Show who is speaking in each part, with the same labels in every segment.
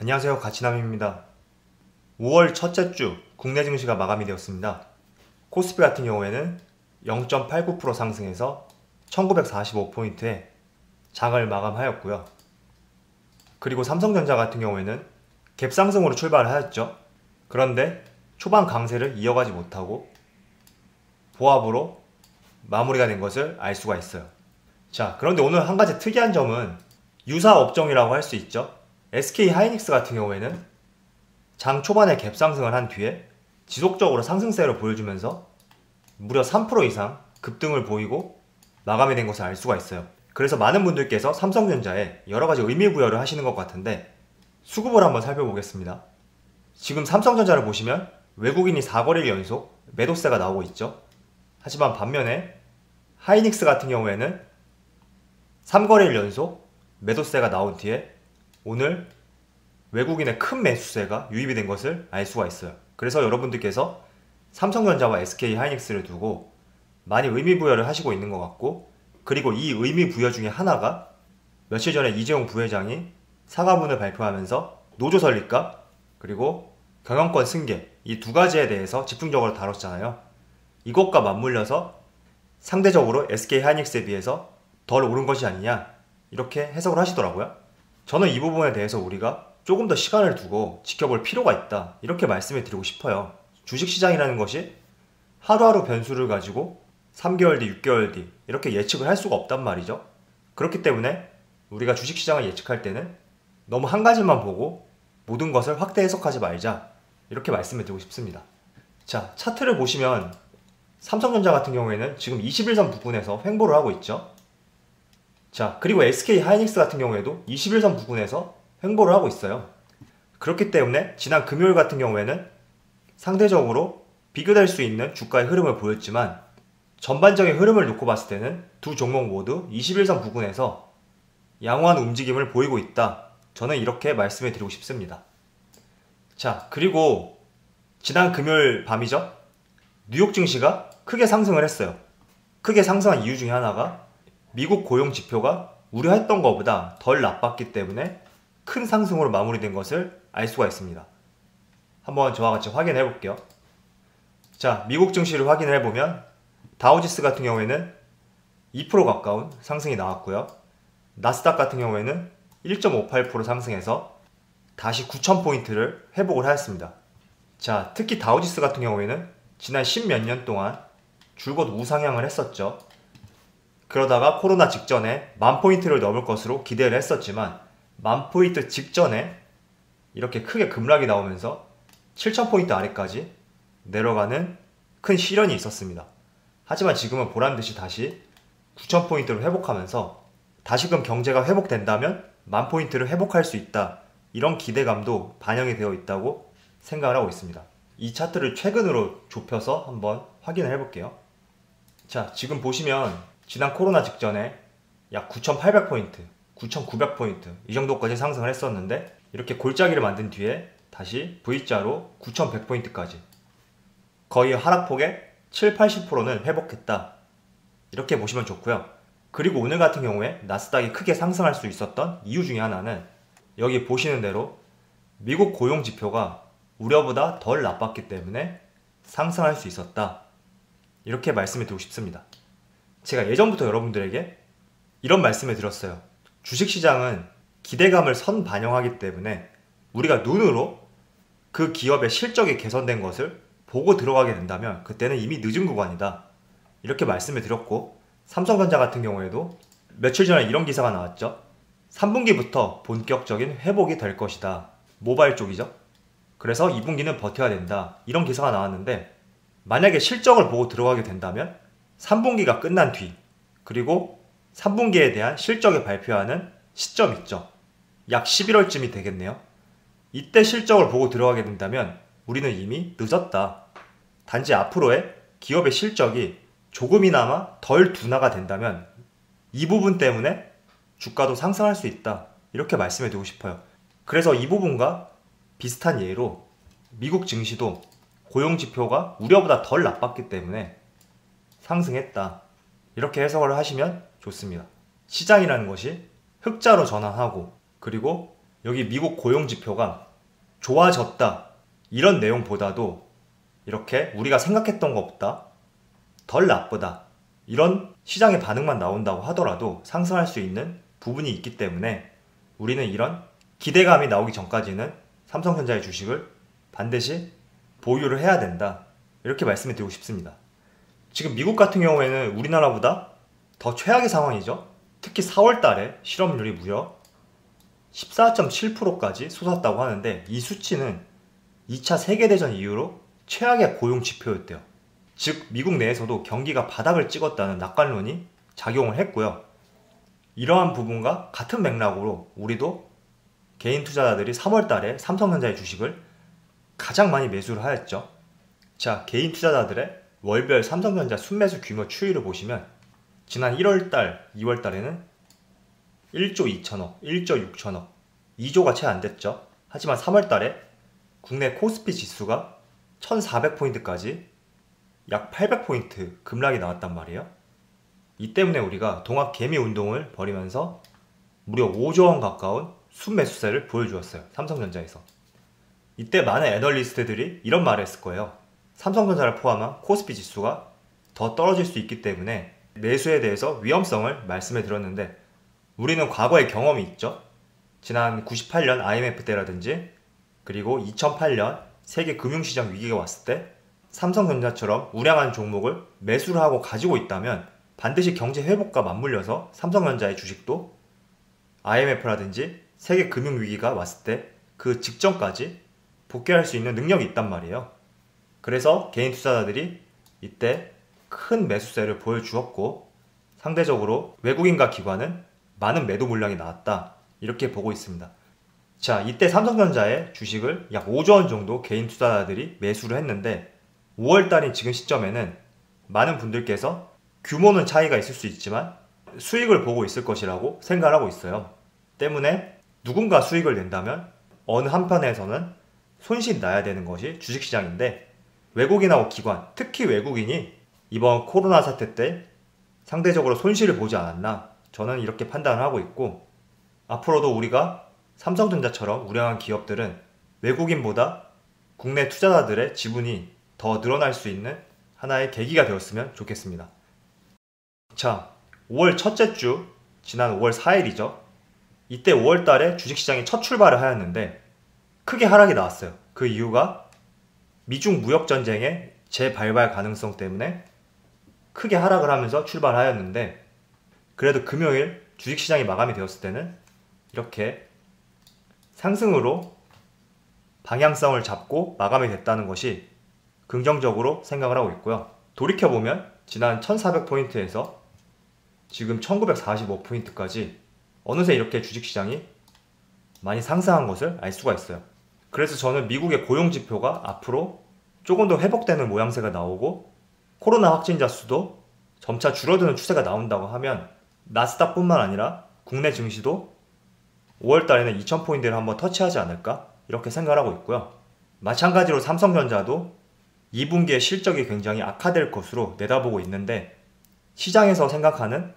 Speaker 1: 안녕하세요, 가치남입니다. 5월 첫째 주 국내 증시가 마감이 되었습니다. 코스피 같은 경우에는 0.89% 상승해서 1945포인트에 장을 마감하였고요. 그리고 삼성전자 같은 경우에는 갭상승으로 출발을 하였죠. 그런데 초반 강세를 이어가지 못하고 보합으로 마무리가 된 것을 알 수가 있어요. 자, 그런데 오늘 한 가지 특이한 점은 유사 업종이라고 할 수 있죠. SK 하이닉스 같은 경우에는 장 초반에 갭상승을 한 뒤에 지속적으로 상승세를 보여주면서 무려 3% 이상 급등을 보이고 마감이 된 것을 알 수가 있어요. 그래서 많은 분들께서 삼성전자에 여러가지 의미부여를 하시는 것 같은데 수급을 한번 살펴보겠습니다. 지금 삼성전자를 보시면 외국인이 4거래일 연속 매도세가 나오고 있죠. 하지만 반면에 하이닉스 같은 경우에는 3거래일 연속 매도세가 나온 뒤에 오늘 외국인의 큰 매수세가 유입이 된 것을 알 수가 있어요. 그래서 여러분들께서 삼성전자와 SK 하이닉스를 두고 많이 의미부여를 하시고 있는 것 같고, 그리고 이 의미부여 중에 하나가 며칠 전에 이재용 부회장이 사과문을 발표하면서 노조 설립과 그리고 경영권 승계, 이 두 가지에 대해서 집중적으로 다뤘잖아요. 이것과 맞물려서 상대적으로 SK 하이닉스에 비해서 덜 오른 것이 아니냐, 이렇게 해석을 하시더라고요. 저는 이 부분에 대해서 우리가 조금 더 시간을 두고 지켜볼 필요가 있다, 이렇게 말씀을 드리고 싶어요. 주식시장이라는 것이 하루하루 변수를 가지고 3개월 뒤, 6개월 뒤 이렇게 예측을 할 수가 없단 말이죠. 그렇기 때문에 우리가 주식시장을 예측할 때는 너무 한 가지만 보고 모든 것을 확대 해석하지 말자, 이렇게 말씀을 드리고 싶습니다. 자, 차트를 보시면 삼성전자 같은 경우에는 지금 21선 부근에서 횡보를 하고 있죠. 자, 그리고 SK 하이닉스 같은 경우에도 21선 부근에서 횡보를 하고 있어요. 그렇기 때문에 지난 금요일 같은 경우에는 상대적으로 비교될 수 있는 주가의 흐름을 보였지만 전반적인 흐름을 놓고 봤을 때는 두 종목 모두 21선 부근에서 양호한 움직임을 보이고 있다, 저는 이렇게 말씀을 드리고 싶습니다. 자, 그리고 지난 금요일 밤이죠. 뉴욕 증시가 크게 상승을 했어요. 크게 상승한 이유 중에 하나가 미국 고용 지표가 우려했던 것보다 덜 나빴기 때문에 큰 상승으로 마무리된 것을 알 수가 있습니다. 한번 저와 같이 확인해 볼게요. 자, 미국 증시를 확인해 보면 다우지수 같은 경우에는 2% 가까운 상승이 나왔고요. 나스닥 같은 경우에는 1.58% 상승해서 다시 9,000포인트를 회복을 하였습니다. 자, 특히 다우지수 같은 경우에는 지난 10몇 년 동안 줄곧 우상향을 했었죠. 그러다가 코로나 직전에 10,000포인트를 넘을 것으로 기대를 했었지만 10,000포인트 직전에 이렇게 크게 급락이 나오면서 7,000포인트 아래까지 내려가는 큰 시련이 있었습니다. 하지만 지금은 보란듯이 다시 9,000포인트를 회복하면서 다시금 경제가 회복된다면 10,000포인트를 회복할 수 있다, 이런 기대감도 반영이 되어 있다고 생각을 하고 있습니다. 이 차트를 최근으로 좁혀서 한번 확인을 해볼게요. 자, 지금 보시면 지난 코로나 직전에 약 9,800포인트, 9,900포인트 이 정도까지 상승을 했었는데 이렇게 골짜기를 만든 뒤에 다시 V자로 9,100포인트까지 거의 하락폭의 7, 80%는 회복했다, 이렇게 보시면 좋고요. 그리고 오늘 같은 경우에 나스닥이 크게 상승할 수 있었던 이유 중에 하나는 여기 보시는 대로 미국 고용 지표가 우려보다 덜 나빴기 때문에 상승할 수 있었다, 이렇게 말씀을 드리고 싶습니다. 제가 예전부터 여러분들에게 이런 말씀을 드렸어요. 주식시장은 기대감을 선반영하기 때문에 우리가 눈으로 그 기업의 실적이 개선된 것을 보고 들어가게 된다면 그때는 이미 늦은 구간이다, 이렇게 말씀을 드렸고, 삼성전자 같은 경우에도 며칠 전에 이런 기사가 나왔죠. 3분기부터 본격적인 회복이 될 것이다. 모바일 쪽이죠. 그래서 2분기는 버텨야 된다, 이런 기사가 나왔는데 만약에 실적을 보고 들어가게 된다면 3분기가 끝난 뒤, 그리고 3분기에 대한 실적을 발표하는 시점 있죠. 약 11월쯤이 되겠네요. 이때 실적을 보고 들어가게 된다면 우리는 이미 늦었다. 단지 앞으로의 기업의 실적이 조금이나마 덜 둔화가 된다면 이 부분 때문에 주가도 상승할 수 있다, 이렇게 말씀해 드리고 싶어요. 그래서 이 부분과 비슷한 예로 미국 증시도 고용지표가 우려보다 덜 나빴기 때문에 상승했다, 이렇게 해석을 하시면 좋습니다. 시장이라는 것이 흑자로 전환하고 그리고 여기 미국 고용지표가 좋아졌다 이런 내용보다도 이렇게 우리가 생각했던 것보다 덜 나쁘다 이런 시장의 반응만 나온다고 하더라도 상승할 수 있는 부분이 있기 때문에 우리는 이런 기대감이 나오기 전까지는 삼성전자의 주식을 반드시 보유를 해야 된다, 이렇게 말씀을 드리고 싶습니다. 지금 미국 같은 경우에는 우리나라보다 더 최악의 상황이죠. 특히 4월 달에 실업률이 무려 14.7%까지 솟았다고 하는데 이 수치는 2차 세계대전 이후로 최악의 고용 지표였대요. 즉 미국 내에서도 경기가 바닥을 찍었다는 낙관론이 작용을 했고요. 이러한 부분과 같은 맥락으로 우리도 개인 투자자들이 3월 달에 삼성전자의 주식을 가장 많이 매수를 하였죠. 자, 개인 투자자들의 월별 삼성전자 순매수 규모 추이를 보시면 지난 1월달, 2월달에는 1조 2천억, 1조 6천억, 2조가 채 안 됐죠. 하지만 3월달에 국내 코스피 지수가 1400포인트까지 약 800포인트 급락이 나왔단 말이에요. 이 때문에 우리가 동학 개미 운동을 벌이면서 무려 5조 원 가까운 순매수세를 보여주었어요. 삼성전자에서. 이때 많은 애널리스트들이 이런 말을 했을 거예요. 삼성전자를 포함한 코스피 지수가 더 떨어질 수 있기 때문에 매수에 대해서 위험성을 말씀해 드렸는데 우리는 과거의 경험이 있죠. 지난 98년 IMF 때라든지 그리고 2008년 세계 금융시장 위기가 왔을 때 삼성전자처럼 우량한 종목을 매수를 하고 가지고 있다면 반드시 경제 회복과 맞물려서 삼성전자의 주식도 IMF라든지 세계 금융위기가 왔을 때 그 직전까지 복귀할 수 있는 능력이 있단 말이에요. 그래서 개인 투자자들이 이때 큰 매수세를 보여주었고 상대적으로 외국인과 기관은 많은 매도 물량이 나왔다, 이렇게 보고 있습니다. 자, 이때 삼성전자의 주식을 약 5조 원 정도 개인 투자자들이 매수를 했는데 5월달인 지금 시점에는 많은 분들께서 규모는 차이가 있을 수 있지만 수익을 보고 있을 것이라고 생각을 하고 있어요. 때문에 누군가 수익을 낸다면 어느 한편에서는 손실이 나야 되는 것이 주식시장인데 외국인하고 기관, 특히 외국인이 이번 코로나 사태 때 상대적으로 손실을 보지 않았나, 저는 이렇게 판단을 하고 있고 앞으로도 우리가 삼성전자처럼 우량한 기업들은 외국인보다 국내 투자자들의 지분이 더 늘어날 수 있는 하나의 계기가 되었으면 좋겠습니다. 자, 5월 첫째 주 지난 5월 4일이죠. 이때 5월 달에 주식시장이 첫 출발을 하였는데 크게 하락이 나왔어요. 그 이유가 미중 무역전쟁의 재발발 가능성 때문에 크게 하락을 하면서 출발하였는데 그래도 금요일 주식시장이 마감이 되었을 때는 이렇게 상승으로 방향성을 잡고 마감이 됐다는 것이 긍정적으로 생각을 하고 있고요. 돌이켜보면 지난 1400포인트에서 지금 1945포인트까지 어느새 이렇게 주식시장이 많이 상승한 것을 알 수가 있어요. 그래서 저는 미국의 고용지표가 앞으로 조금 더 회복되는 모양새가 나오고 코로나 확진자 수도 점차 줄어드는 추세가 나온다고 하면 나스닥뿐만 아니라 국내 증시도 5월달에는 2000포인트를 한번 터치하지 않을까, 이렇게 생각을 하고 있고요. 마찬가지로 삼성전자도 2분기의 실적이 굉장히 악화될 것으로 내다보고 있는데 시장에서 생각하는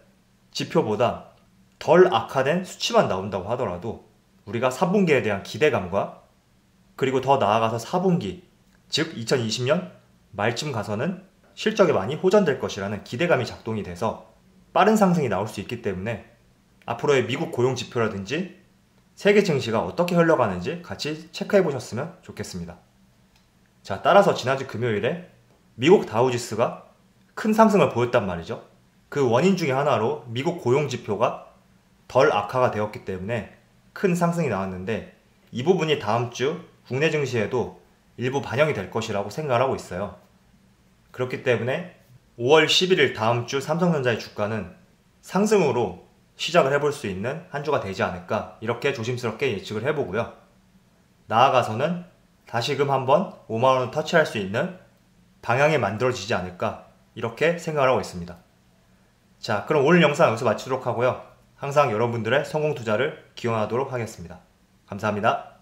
Speaker 1: 지표보다 덜 악화된 수치만 나온다고 하더라도 우리가 3분기에 대한 기대감과 그리고 더 나아가서 4분기, 즉 2020년 말쯤 가서는 실적이 많이 호전될 것이라는 기대감이 작동이 돼서 빠른 상승이 나올 수 있기 때문에 앞으로의 미국 고용 지표라든지 세계 증시가 어떻게 흘러가는지 같이 체크해 보셨으면 좋겠습니다. 자, 따라서 지난주 금요일에 미국 다우지수가 큰 상승을 보였단 말이죠. 그 원인 중에 하나로 미국 고용 지표가 덜 악화가 되었기 때문에 큰 상승이 나왔는데 이 부분이 다음 주 국내 증시에도 일부 반영이 될 것이라고 생각을 하고 있어요. 그렇기 때문에 5월 11일 다음 주 삼성전자의 주가는 상승으로 시작을 해볼 수 있는 한 주가 되지 않을까, 이렇게 조심스럽게 예측을 해보고요. 나아가서는 다시금 한번 5만원을 터치할 수 있는 방향이 만들어지지 않을까, 이렇게 생각을 하고 있습니다. 자, 그럼 오늘 영상 여기서 마치도록 하고요. 항상 여러분들의 성공 투자를 기원하도록 하겠습니다. 감사합니다.